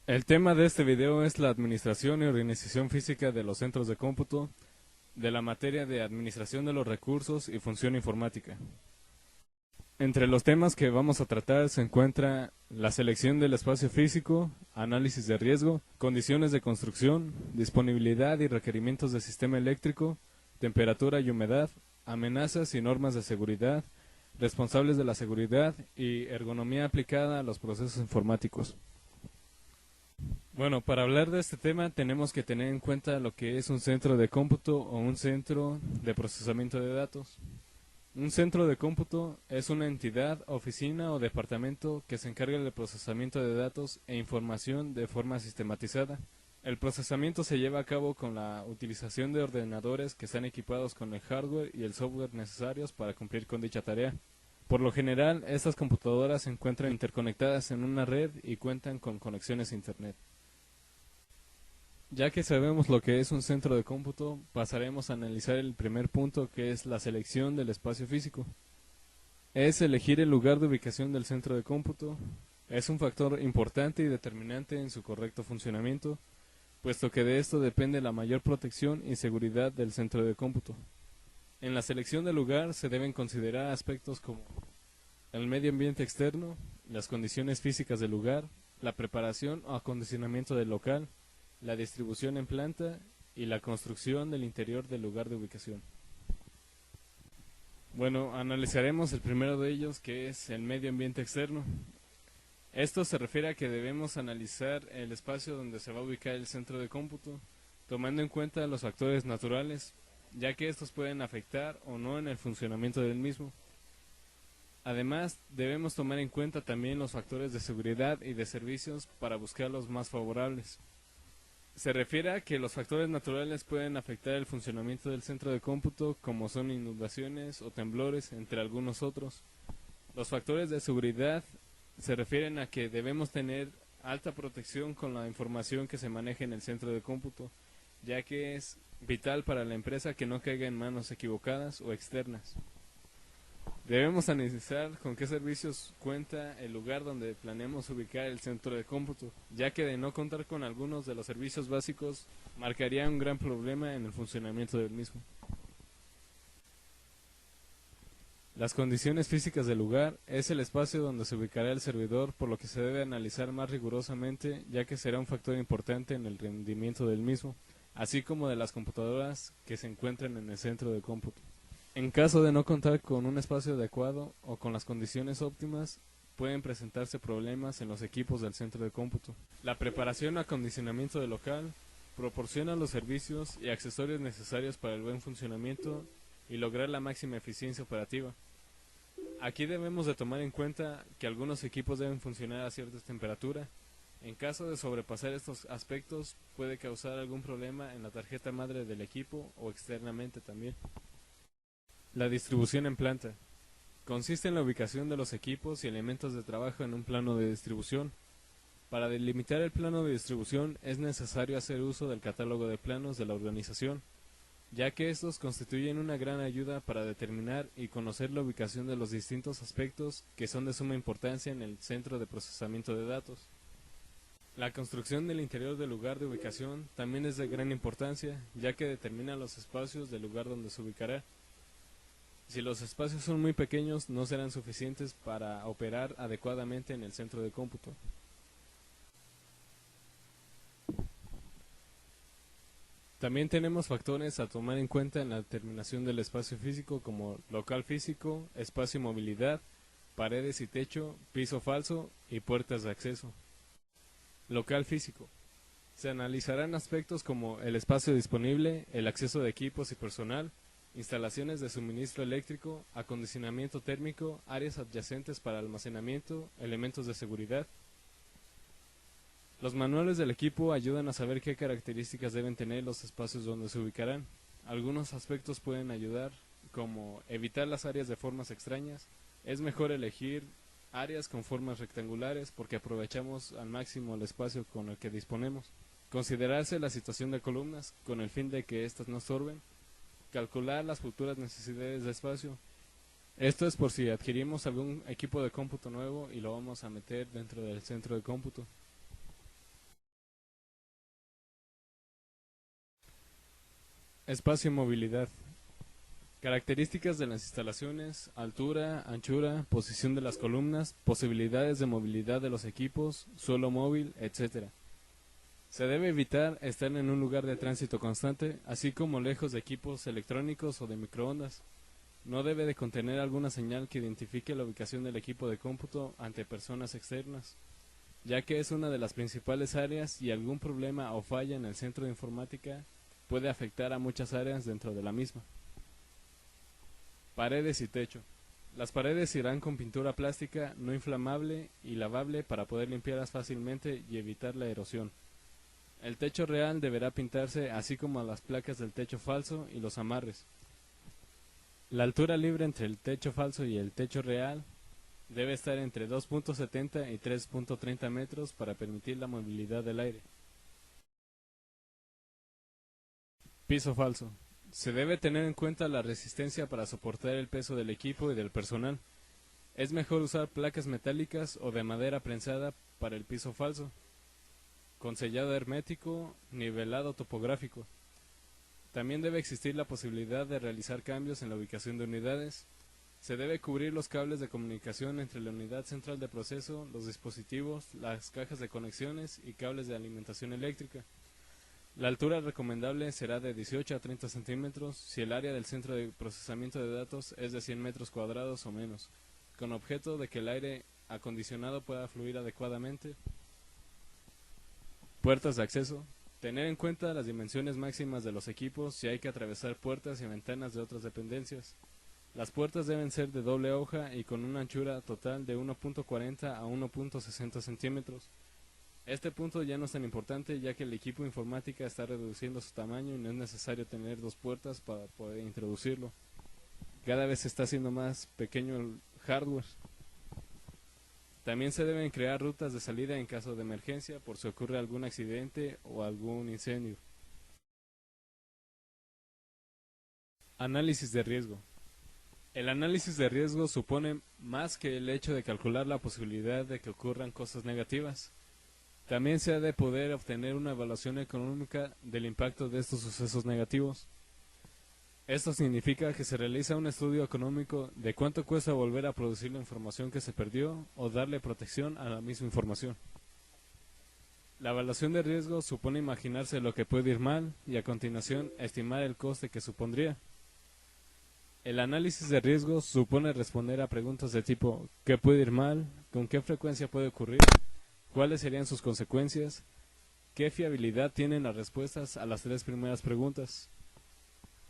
El tema de este video es la administración y organización física de los centros de cómputo de la materia de administración de los recursos y función informática. Entre los temas que vamos a tratar se encuentra la selección del espacio físico, análisis de riesgo, condiciones de construcción, disponibilidad y requerimientos del sistema eléctrico, temperatura y humedad, amenazas y normas de seguridad, responsables de la seguridad y ergonomía aplicada a los procesos informáticos. Bueno, para hablar de este tema tenemos que tener en cuenta lo que es un centro de cómputo o un centro de procesamiento de datos. Un centro de cómputo es una entidad, oficina o departamento que se encarga del procesamiento de datos e información de forma sistematizada. El procesamiento se lleva a cabo con la utilización de ordenadores que están equipados con el hardware y el software necesarios para cumplir con dicha tarea. Por lo general, estas computadoras se encuentran interconectadas en una red y cuentan con conexiones a Internet. Ya que sabemos lo que es un centro de cómputo, pasaremos a analizar el primer punto, que es la selección del espacio físico. Es elegir el lugar de ubicación del centro de cómputo. Es un factor importante y determinante en su correcto funcionamiento, puesto que de esto depende la mayor protección y seguridad del centro de cómputo. En la selección del lugar se deben considerar aspectos como el medio ambiente externo, las condiciones físicas del lugar, la preparación o acondicionamiento del local, la distribución en planta y la construcción del interior del lugar de ubicación. Bueno, analizaremos el primero de ellos, que es el medio ambiente externo. Esto se refiere a que debemos analizar el espacio donde se va a ubicar el centro de cómputo, tomando en cuenta los factores naturales, ya que estos pueden afectar o no en el funcionamiento del mismo. Además, debemos tomar en cuenta también los factores de seguridad y de servicios para buscar los más favorables. Se refiere a que los factores naturales pueden afectar el funcionamiento del centro de cómputo, como son inundaciones o temblores, entre algunos otros. Los factores de seguridad se refieren a que debemos tener alta protección con la información que se maneja en el centro de cómputo, ya que es vital para la empresa que no caiga en manos equivocadas o externas. Debemos analizar con qué servicios cuenta el lugar donde planeamos ubicar el centro de cómputo, ya que de no contar con algunos de los servicios básicos marcaría un gran problema en el funcionamiento del mismo. Las condiciones físicas del lugar es el espacio donde se ubicará el servidor, por lo que se debe analizar más rigurosamente, ya que será un factor importante en el rendimiento del mismo, así como de las computadoras que se encuentran en el centro de cómputo. En caso de no contar con un espacio adecuado o con las condiciones óptimas, pueden presentarse problemas en los equipos del centro de cómputo. La preparación o acondicionamiento del local proporciona los servicios y accesorios necesarios para el buen funcionamiento y lograr la máxima eficiencia operativa. Aquí debemos de tomar en cuenta que algunos equipos deben funcionar a cierta temperatura. En caso de sobrepasar estos aspectos, puede causar algún problema en la tarjeta madre del equipo o externamente también. La distribución en planta consiste en la ubicación de los equipos y elementos de trabajo en un plano de distribución. Para delimitar el plano de distribución es necesario hacer uso del catálogo de planos de la organización, ya que estos constituyen una gran ayuda para determinar y conocer la ubicación de los distintos aspectos que son de suma importancia en el centro de procesamiento de datos. La construcción del interior del lugar de ubicación también es de gran importancia, ya que determina los espacios del lugar donde se ubicará. Si los espacios son muy pequeños, no serán suficientes para operar adecuadamente en el centro de cómputo. También tenemos factores a tomar en cuenta en la determinación del espacio físico, como local físico, espacio y movilidad, paredes y techo, piso falso y puertas de acceso. Local físico. Se analizarán aspectos como el espacio disponible, el acceso de equipos y personal, instalaciones de suministro eléctrico, acondicionamiento térmico, áreas adyacentes para almacenamiento, elementos de seguridad. Los manuales del equipo ayudan a saber qué características deben tener los espacios donde se ubicarán. Algunos aspectos pueden ayudar, como evitar las áreas de formas extrañas. Es mejor elegir áreas con formas rectangulares porque aprovechamos al máximo el espacio con el que disponemos. Considerarse la situación de columnas con el fin de que éstas no estorben. Calcular las futuras necesidades de espacio. Esto es por si adquirimos algún equipo de cómputo nuevo y lo vamos a meter dentro del centro de cómputo. Espacio y movilidad. Características de las instalaciones: altura, anchura, posición de las columnas, posibilidades de movilidad de los equipos, suelo móvil, etc. Se debe evitar estar en un lugar de tránsito constante, así como lejos de equipos electrónicos o de microondas. No debe de contener alguna señal que identifique la ubicación del equipo de cómputo ante personas externas, ya que es una de las principales áreas y algún problema o falla en el centro de informática puede afectar a muchas áreas dentro de la misma. Paredes y techo. Las paredes irán con pintura plástica no inflamable y lavable para poder limpiarlas fácilmente y evitar la erosión. El techo real deberá pintarse, así como las placas del techo falso y los amarres. La altura libre entre el techo falso y el techo real debe estar entre 2.70 y 3.30 metros para permitir la movilidad del aire. Piso falso. Se debe tener en cuenta la resistencia para soportar el peso del equipo y del personal. Es mejor usar placas metálicas o de madera prensada para el piso falso, con sellado hermético, nivelado topográfico. También debe existir la posibilidad de realizar cambios en la ubicación de unidades. Se debe cubrir los cables de comunicación entre la unidad central de proceso, los dispositivos, las cajas de conexiones y cables de alimentación eléctrica. La altura recomendable será de 18 a 30 centímetros si el área del centro de procesamiento de datos es de 100 metros cuadrados o menos, con objeto de que el aire acondicionado pueda fluir adecuadamente. Puertas de acceso. Tener en cuenta las dimensiones máximas de los equipos si hay que atravesar puertas y ventanas de otras dependencias. Las puertas deben ser de doble hoja y con una anchura total de 1.40 a 1.60 centímetros. Este punto ya no es tan importante, ya que el equipo informática está reduciendo su tamaño y no es necesario tener dos puertas para poder introducirlo. Cada vez se está haciendo más pequeño el hardware. También se deben crear rutas de salida en caso de emergencia por si ocurre algún accidente o algún incendio. Análisis de riesgo. El análisis de riesgo supone más que el hecho de calcular la posibilidad de que ocurran cosas negativas. También se ha de poder obtener una evaluación económica del impacto de estos sucesos negativos. Esto significa que se realiza un estudio económico de cuánto cuesta volver a producir la información que se perdió o darle protección a la misma información. La evaluación de riesgo supone imaginarse lo que puede ir mal y a continuación estimar el coste que supondría. El análisis de riesgo supone responder a preguntas de tipo ¿qué puede ir mal? ¿Con qué frecuencia puede ocurrir? ¿Cuáles serían sus consecuencias? ¿Qué fiabilidad tienen las respuestas a las tres primeras preguntas?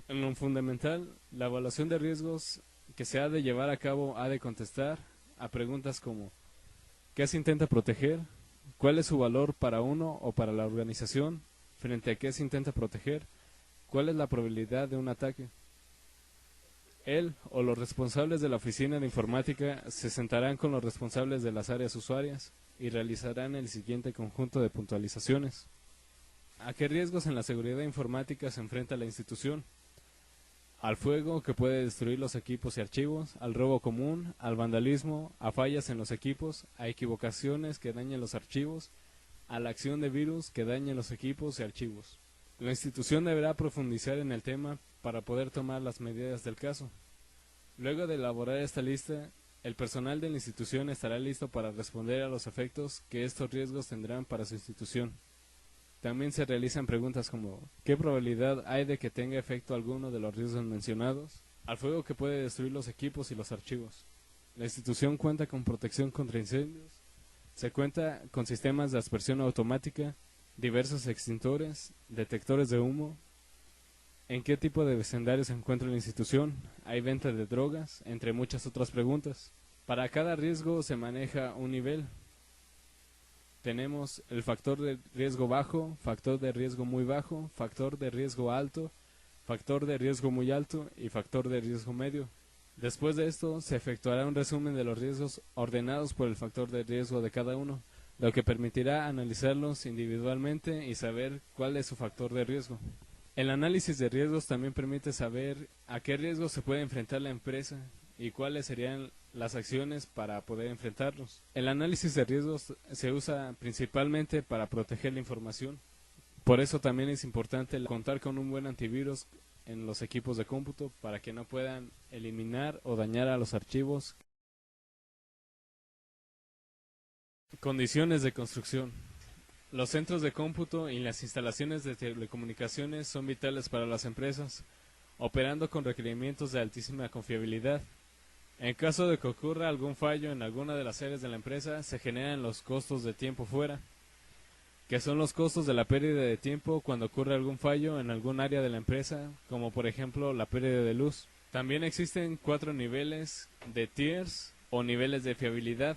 En lo fundamental, la evaluación de riesgos que se ha de llevar a cabo ha de contestar a preguntas como ¿qué se intenta proteger? ¿Cuál es su valor para uno o para la organización? ¿Frente a qué se intenta proteger? ¿Cuál es la probabilidad de un ataque? Él o los responsables de la oficina de informática se sentarán con los responsables de las áreas usuarias y realizarán el siguiente conjunto de puntualizaciones. ¿A qué riesgos en la seguridad informática se enfrenta la institución? Al fuego, que puede destruir los equipos y archivos, al robo común, al vandalismo, a fallas en los equipos, a equivocaciones que dañen los archivos, a la acción de virus que dañen los equipos y archivos. La institución deberá profundizar en el tema para poder tomar las medidas del caso. Luego de elaborar esta lista, el personal de la institución estará listo para responder a los efectos que estos riesgos tendrán para su institución. También se realizan preguntas como ¿qué probabilidad hay de que tenga efecto alguno de los riesgos mencionados? Al fuego, que puede destruir los equipos y los archivos. La institución cuenta con protección contra incendios. Se cuenta con sistemas de aspersión automática, diversos extintores, detectores de humo. ¿En qué tipo de vecindario se encuentra la institución? ¿Hay venta de drogas? Entre muchas otras preguntas. Para cada riesgo se maneja un nivel. Tenemos el factor de riesgo bajo, factor de riesgo muy bajo, factor de riesgo alto, factor de riesgo muy alto y factor de riesgo medio. Después de esto, se efectuará un resumen de los riesgos ordenados por el factor de riesgo de cada uno, lo que permitirá analizarlos individualmente y saber cuál es su factor de riesgo. El análisis de riesgos también permite saber a qué riesgos se puede enfrentar la empresa y cuáles serían las acciones para poder enfrentarlos. El análisis de riesgos se usa principalmente para proteger la información. Por eso también es importante contar con un buen antivirus en los equipos de cómputo para que no puedan eliminar o dañar a los archivos. Condiciones de construcción. Los centros de cómputo y las instalaciones de telecomunicaciones son vitales para las empresas, operando con requerimientos de altísima confiabilidad. En caso de que ocurra algún fallo en alguna de las áreas de la empresa, se generan los costos de tiempo fuera, que son los costos de la pérdida de tiempo cuando ocurre algún fallo en algún área de la empresa, como por ejemplo la pérdida de luz. También existen 4 niveles de tiers o niveles de fiabilidad.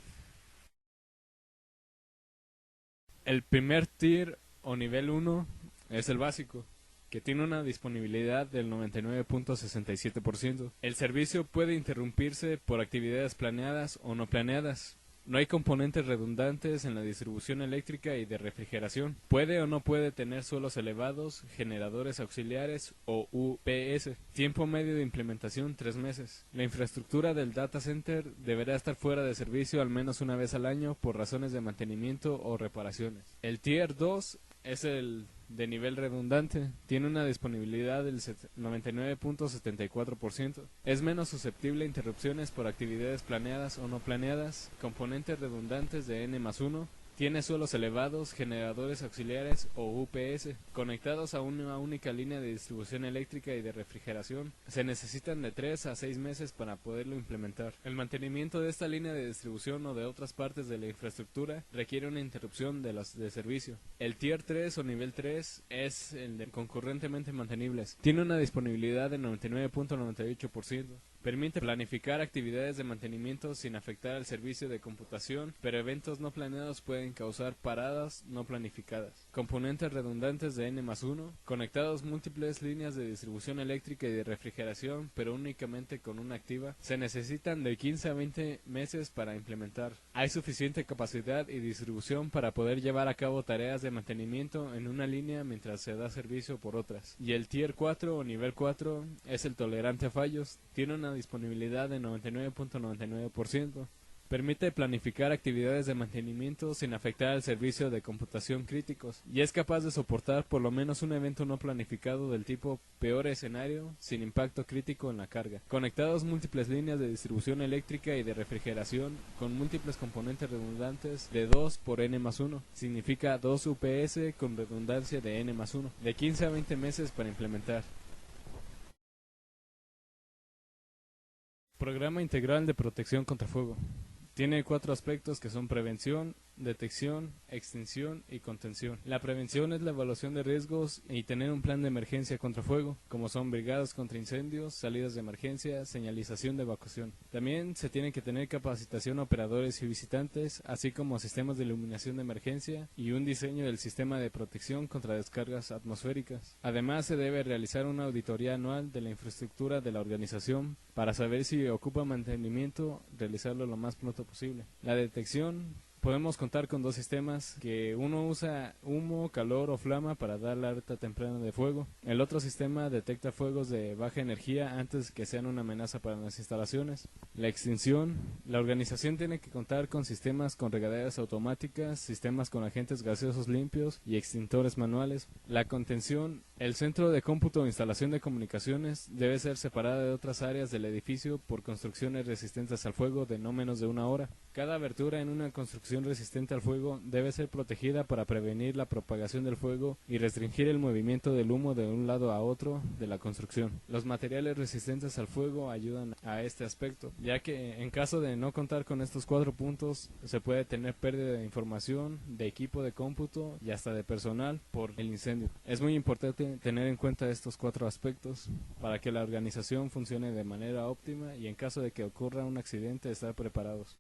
El primer tier o nivel 1 es el básico, que tiene una disponibilidad del 99.67%. El servicio puede interrumpirse por actividades planeadas o no planeadas. No hay componentes redundantes en la distribución eléctrica y de refrigeración. Puede o no puede tener suelos elevados, generadores auxiliares o UPS. Tiempo medio de implementación 3 meses. La infraestructura del data center deberá estar fuera de servicio al menos una vez al año por razones de mantenimiento o reparaciones. El Tier 2 es el de nivel redundante, tiene una disponibilidad del 99.74%, es menos susceptible a interrupciones por actividades planeadas o no planeadas, componentes redundantes de N+1, tiene suelos elevados, generadores auxiliares o UPS, conectados a una única línea de distribución eléctrica y de refrigeración. Se necesitan de 3 a 6 meses para poderlo implementar. El mantenimiento de esta línea de distribución o de otras partes de la infraestructura requiere una interrupción de servicio. El Tier 3 o nivel 3 es el de concurrentemente mantenibles. Tiene una disponibilidad de 99.98%. Permite planificar actividades de mantenimiento sin afectar al servicio de computación, pero eventos no planeados pueden causar paradas no planificadas. Componentes redundantes de N+1, conectados múltiples líneas de distribución eléctrica y de refrigeración, pero únicamente con una activa. Se necesitan de 15 a 20 meses para implementar. Hay suficiente capacidad y distribución para poder llevar a cabo tareas de mantenimiento en una línea mientras se da servicio por otras. Y el Tier 4 o nivel 4 es el tolerante a fallos. Tiene una disponibilidad de 99.99%. Permite planificar actividades de mantenimiento sin afectar al servicio de computación críticos y es capaz de soportar por lo menos un evento no planificado del tipo peor escenario sin impacto crítico en la carga. Conectados múltiples líneas de distribución eléctrica y de refrigeración con múltiples componentes redundantes de 2 por N+1. Significa 2 UPS con redundancia de N+1. De 15 a 20 meses para implementar. Programa integral de protección contra fuego. Tiene 4 aspectos que son prevención, detección, extinción y contención. La prevención es la evaluación de riesgos y tener un plan de emergencia contra fuego, como son brigadas contra incendios, salidas de emergencia, señalización de evacuación. También se tiene que tener capacitación a operadores y visitantes, así como sistemas de iluminación de emergencia y un diseño del sistema de protección contra descargas atmosféricas. Además, se debe realizar una auditoría anual de la infraestructura de la organización para saber si ocupa mantenimiento, realizarlo lo más pronto posible. La detección. Podemos contar con 2 sistemas, que uno usa humo, calor o flama para dar la alerta temprana de fuego. El otro sistema detecta fuegos de baja energía antes que sean una amenaza para las instalaciones. La extinción. La organización tiene que contar con sistemas con regaderas automáticas, sistemas con agentes gaseosos limpios y extintores manuales. La contención. El centro de cómputo o instalación de comunicaciones debe ser separada de otras áreas del edificio por construcciones resistentes al fuego de no menos de 1 hora. Cada abertura en una construcción resistente al fuego debe ser protegida para prevenir la propagación del fuego y restringir el movimiento del humo de un lado a otro de la construcción. Los materiales resistentes al fuego ayudan a este aspecto, ya que en caso de no contar con estos 4 puntos se puede tener pérdida de información, de equipo de cómputo y hasta de personal por el incendio. Es muy importante tener en cuenta estos 4 aspectos para que la organización funcione de manera óptima y en caso de que ocurra un accidente estar preparados.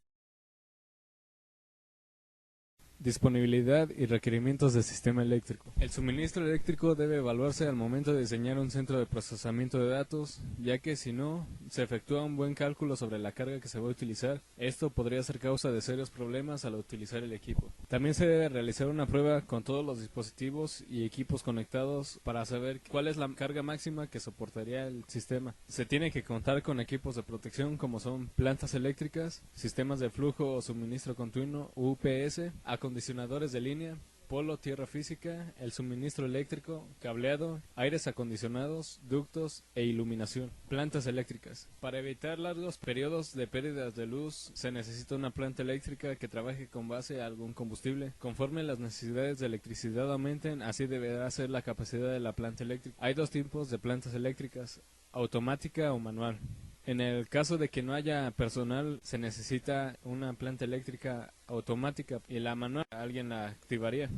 Disponibilidad y requerimientos del sistema eléctrico. El suministro eléctrico debe evaluarse al momento de diseñar un centro de procesamiento de datos, ya que si no se efectúa un buen cálculo sobre la carga que se va a utilizar, esto podría ser causa de serios problemas al utilizar el equipo. También se debe realizar una prueba con todos los dispositivos y equipos conectados para saber cuál es la carga máxima que soportaría el sistema. Se tiene que contar con equipos de protección como son plantas eléctricas, sistemas de flujo o suministro continuo UPS, acondicionadores de línea, polo, tierra física, el suministro eléctrico, cableado, aires acondicionados, ductos e iluminación. Plantas eléctricas. Para evitar largos periodos de pérdidas de luz, se necesita una planta eléctrica que trabaje con base a algún combustible. Conforme las necesidades de electricidad aumenten, así deberá ser la capacidad de la planta eléctrica. Hay dos tipos de plantas eléctricas, automática o manual. En el caso de que no haya personal, se necesita una planta eléctrica automática y la manual alguien la activaría.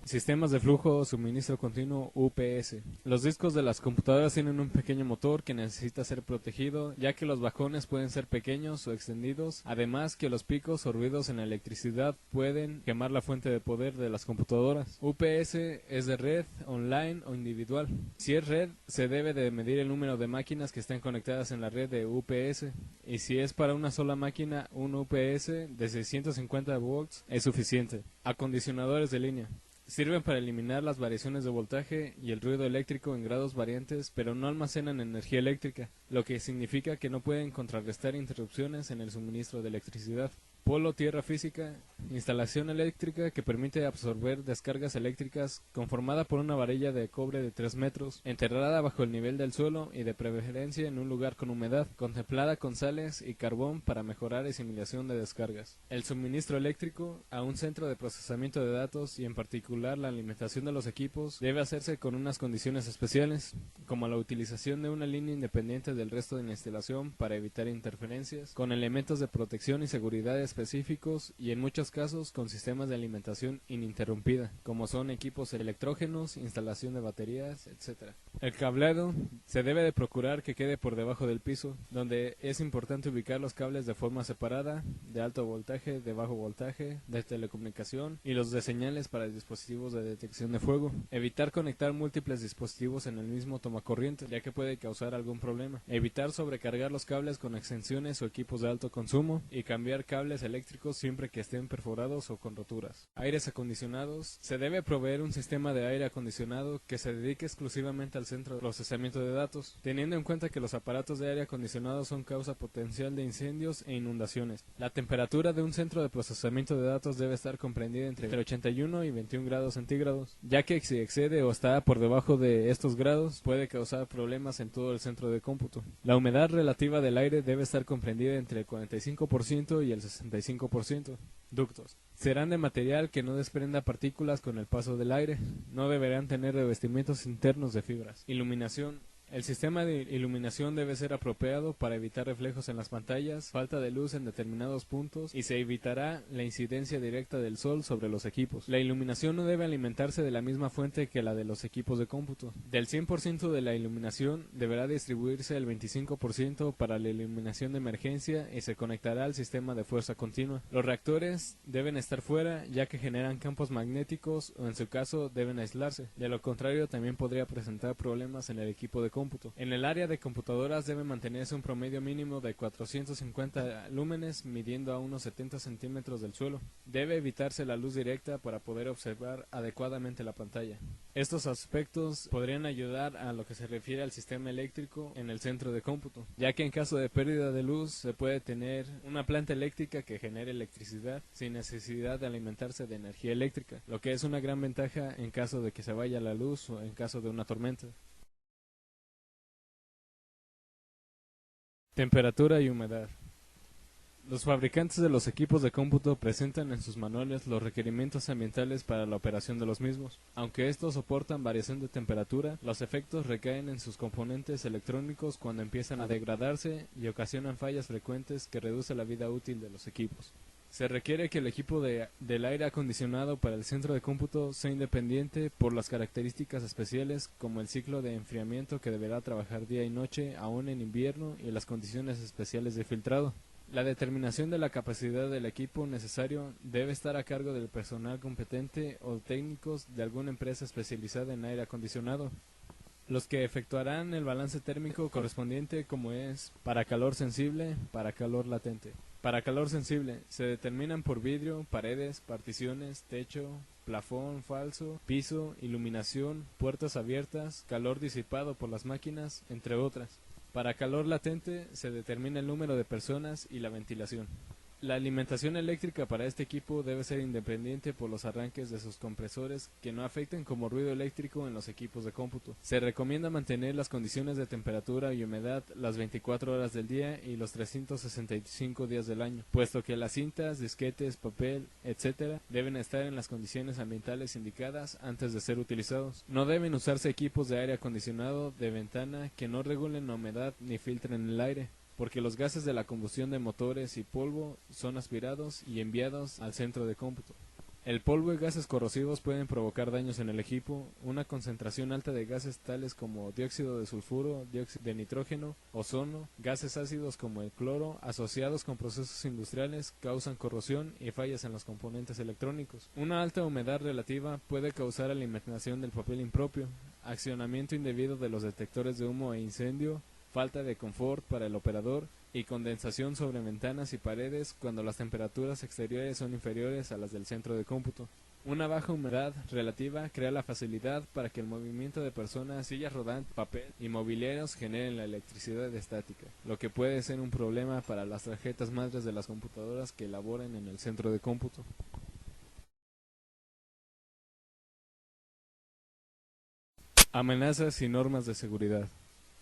Sistemas de flujo o suministro continuo UPS. Los discos de las computadoras tienen un pequeño motor que necesita ser protegido, ya que los bajones pueden ser pequeños o extendidos, además que los picos o ruidos en la electricidad pueden quemar la fuente de poder de las computadoras. UPS es de red, online o individual. Si es red, se debe de medir el número de máquinas que estén conectadas en la red de UPS, y si es para una sola máquina, un UPS de 650 volts es suficiente. Acondicionadores de línea. Sirven para eliminar las variaciones de voltaje y el ruido eléctrico en grados variantes, pero no almacenan energía eléctrica, lo que significa que no pueden contrarrestar interrupciones en el suministro de electricidad. Polo, tierra física, instalación eléctrica que permite absorber descargas eléctricas conformada por una varilla de cobre de 3 metros, enterrada bajo el nivel del suelo y de preferencia en un lugar con humedad, contemplada con sales y carbón para mejorar asimilación de descargas. El suministro eléctrico a un centro de procesamiento de datos y en particular la alimentación de los equipos debe hacerse con unas condiciones especiales, como la utilización de una línea independiente del resto de la instalación para evitar interferencias, con elementos de protección y seguridad específicos y en muchos casos con sistemas de alimentación ininterrumpida, como son equipos electrógenos, instalación de baterías, etc. El cableado se debe de procurar que quede por debajo del piso, donde es importante ubicar los cables de forma separada, de alto voltaje, de bajo voltaje, de telecomunicación y los de señales para dispositivos de detección de fuego. Evitar conectar múltiples dispositivos en el mismo tomacorriente, ya que puede causar algún problema. Evitar sobrecargar los cables con extensiones o equipos de alto consumo y cambiar cables eléctricos siempre que estén perforados o con roturas. Aires acondicionados. Se debe proveer un sistema de aire acondicionado que se dedique exclusivamente al centro de procesamiento de datos, teniendo en cuenta que los aparatos de aire acondicionado son causa potencial de incendios e inundaciones. La temperatura de un centro de procesamiento de datos debe estar comprendida entre 81 y 21 grados centígrados, ya que si excede o está por debajo de estos grados puede causar problemas en todo el centro de cómputo. La humedad relativa del aire debe estar comprendida entre el 45% y el 65%. Ductos. Serán de material que no desprenda partículas con el paso del aire. No deberán tener revestimientos internos de fibras. Iluminación. El sistema de iluminación debe ser apropiado para evitar reflejos en las pantallas, falta de luz en determinados puntos y se evitará la incidencia directa del sol sobre los equipos. La iluminación no debe alimentarse de la misma fuente que la de los equipos de cómputo. Del 100% de la iluminación deberá distribuirse el 25% para la iluminación de emergencia y se conectará al sistema de fuerza continua. Los reactores deben estar fuera ya que generan campos magnéticos o en su caso deben aislarse. De lo contrario también podría presentar problemas en el equipo de cómputo. En el área de computadoras debe mantenerse un promedio mínimo de 450 lúmenes midiendo a unos 70 centímetros del suelo. Debe evitarse la luz directa para poder observar adecuadamente la pantalla. Estos aspectos podrían ayudar a lo que se refiere al sistema eléctrico en el centro de cómputo, ya que en caso de pérdida de luz se puede tener una planta eléctrica que genere electricidad sin necesidad de alimentarse de energía eléctrica, lo que es una gran ventaja en caso de que se vaya la luz o en caso de una tormenta. Temperatura y humedad. Los fabricantes de los equipos de cómputo presentan en sus manuales los requerimientos ambientales para la operación de los mismos. Aunque estos soportan variación de temperatura, los efectos recaen en sus componentes electrónicos cuando empiezan a degradarse y ocasionan fallas frecuentes que reducen la vida útil de los equipos. Se requiere que el equipo del aire acondicionado para el centro de cómputo sea independiente por las características especiales como el ciclo de enfriamiento que deberá trabajar día y noche aún en invierno y las condiciones especiales de filtrado. La determinación de la capacidad del equipo necesario debe estar a cargo del personal competente o técnicos de alguna empresa especializada en aire acondicionado, los que efectuarán el balance térmico correspondiente como es para calor sensible, para calor latente. Para calor sensible se determinan por vidrio, paredes, particiones, techo, plafón falso, piso, iluminación, puertas abiertas, calor disipado por las máquinas, entre otras. Para calor latente se determina el número de personas y la ventilación. La alimentación eléctrica para este equipo debe ser independiente por los arranques de sus compresores que no afecten como ruido eléctrico en los equipos de cómputo. Se recomienda mantener las condiciones de temperatura y humedad las 24 horas del día y los 365 días del año, puesto que las cintas, disquetes, papel, etc. deben estar en las condiciones ambientales indicadas antes de ser utilizados. No deben usarse equipos de aire acondicionado de ventana que no regulen la humedad ni filtren el aire, porque los gases de la combustión de motores y polvo son aspirados y enviados al centro de cómputo. El polvo y gases corrosivos pueden provocar daños en el equipo. Una concentración alta de gases tales como dióxido de sulfuro, dióxido de nitrógeno, ozono, gases ácidos como el cloro, asociados con procesos industriales, causan corrosión y fallas en los componentes electrónicos. Una alta humedad relativa puede causar alimentación del papel impropio, accionamiento indebido de los detectores de humo e incendio, falta de confort para el operador y condensación sobre ventanas y paredes cuando las temperaturas exteriores son inferiores a las del centro de cómputo. Una baja humedad relativa crea la facilidad para que el movimiento de personas, sillas rodantes, papel y mobiliarios generen la electricidad estática, lo que puede ser un problema para las tarjetas madres de las computadoras que elaboren en el centro de cómputo. Amenazas y normas de seguridad.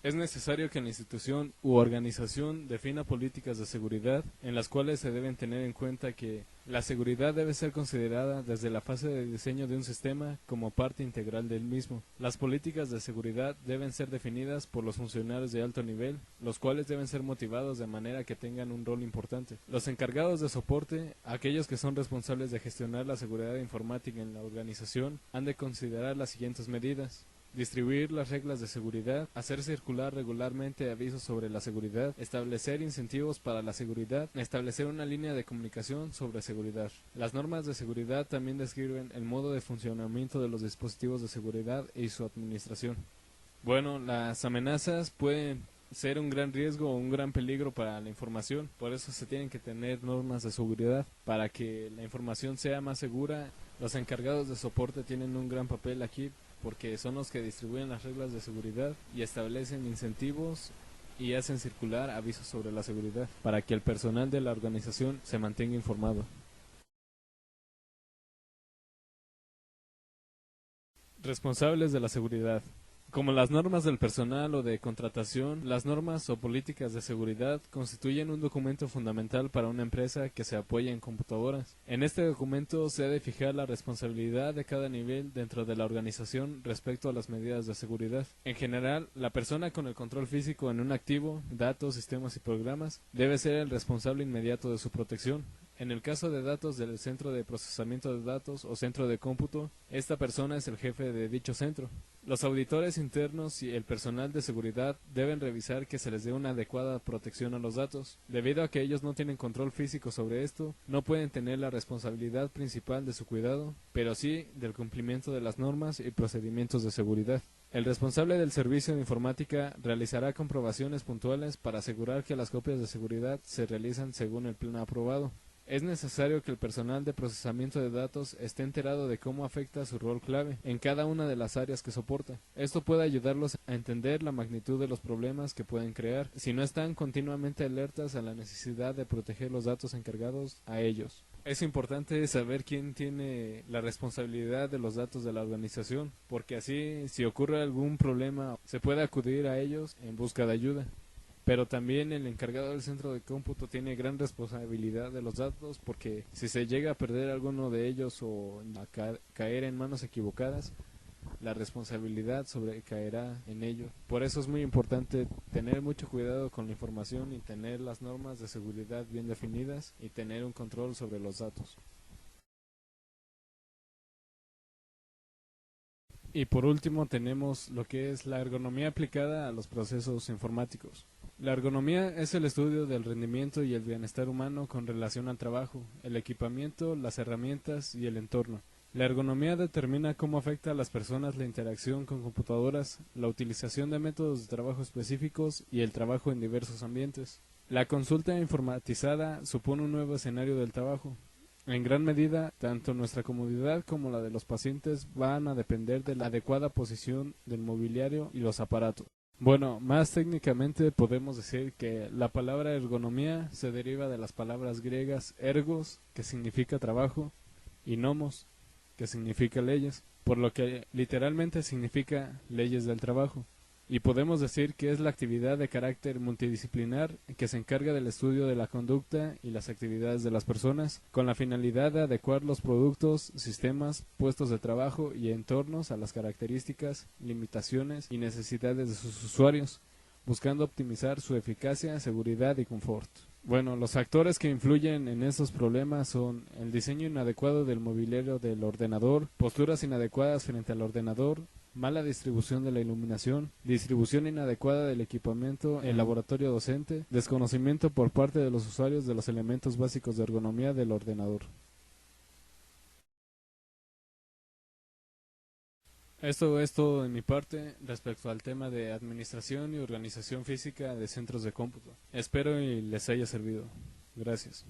Es necesario que la institución u organización defina políticas de seguridad en las cuales se deben tener en cuenta que la seguridad debe ser considerada desde la fase de diseño de un sistema como parte integral del mismo. Las políticas de seguridad deben ser definidas por los funcionarios de alto nivel, los cuales deben ser motivados de manera que tengan un rol importante. Los encargados de soporte, aquellos que son responsables de gestionar la seguridad informática en la organización, han de considerar las siguientes medidas: distribuir las reglas de seguridad, hacer circular regularmente avisos sobre la seguridad, establecer incentivos para la seguridad, establecer una línea de comunicación sobre seguridad. Las normas de seguridad también describen el modo de funcionamiento de los dispositivos de seguridad y su administración. Bueno, las amenazas pueden ser un gran riesgo o un gran peligro para la información, por eso se tienen que tener normas de seguridad para que la información sea más segura. Los encargados de soporte tienen un gran papel aquí, porque son los que distribuyen las reglas de seguridad y establecen incentivos y hacen circular avisos sobre la seguridad para que el personal de la organización se mantenga informado. Responsables de la seguridad. Como las normas del personal o de contratación, las normas o políticas de seguridad constituyen un documento fundamental para una empresa que se apoya en computadoras. En este documento se ha de fijar la responsabilidad de cada nivel dentro de la organización respecto a las medidas de seguridad. En general, la persona con el control físico en un activo, datos, sistemas y programas debe ser el responsable inmediato de su protección. En el caso de datos del centro de procesamiento de datos o centro de cómputo, esta persona es el jefe de dicho centro. Los auditores internos y el personal de seguridad deben revisar que se les dé una adecuada protección a los datos. Debido a que ellos no tienen control físico sobre esto, no pueden tener la responsabilidad principal de su cuidado, pero sí del cumplimiento de las normas y procedimientos de seguridad. El responsable del servicio de informática realizará comprobaciones puntuales para asegurar que las copias de seguridad se realizan según el plan aprobado. Es necesario que el personal de procesamiento de datos esté enterado de cómo afecta su rol clave en cada una de las áreas que soporta. Esto puede ayudarlos a entender la magnitud de los problemas que pueden crear si no están continuamente alertas a la necesidad de proteger los datos encargados a ellos. Es importante saber quién tiene la responsabilidad de los datos de la organización, porque así, si ocurre algún problema, se puede acudir a ellos en busca de ayuda. Pero también el encargado del centro de cómputo tiene gran responsabilidad de los datos, porque si se llega a perder alguno de ellos o a caer en manos equivocadas, la responsabilidad sobrecaerá en ellos. Por eso es muy importante tener mucho cuidado con la información y tener las normas de seguridad bien definidas y tener un control sobre los datos. Y por último tenemos lo que es la ergonomía aplicada a los procesos informáticos. La ergonomía es el estudio del rendimiento y el bienestar humano con relación al trabajo, el equipamiento, las herramientas y el entorno. La ergonomía determina cómo afecta a las personas la interacción con computadoras, la utilización de métodos de trabajo específicos y el trabajo en diversos ambientes. La consulta informatizada supone un nuevo escenario del trabajo. En gran medida, tanto nuestra comodidad como la de los pacientes van a depender de la adecuada posición del mobiliario y los aparatos. Bueno, más técnicamente podemos decir que la palabra ergonomía se deriva de las palabras griegas ergos, que significa trabajo, y nomos, que significa leyes, por lo que literalmente significa leyes del trabajo. Y podemos decir que es la actividad de carácter multidisciplinar que se encarga del estudio de la conducta y las actividades de las personas, con la finalidad de adecuar los productos, sistemas, puestos de trabajo y entornos a las características, limitaciones y necesidades de sus usuarios, buscando optimizar su eficacia, seguridad y confort. Bueno, los factores que influyen en estos problemas son el diseño inadecuado del mobiliario del ordenador, posturas inadecuadas frente al ordenador, mala distribución de la iluminación, distribución inadecuada del equipamiento en laboratorio docente, desconocimiento por parte de los usuarios de los elementos básicos de ergonomía del ordenador. Esto es todo de mi parte respecto al tema de administración y organización física de centros de cómputo. Espero y les haya servido. Gracias.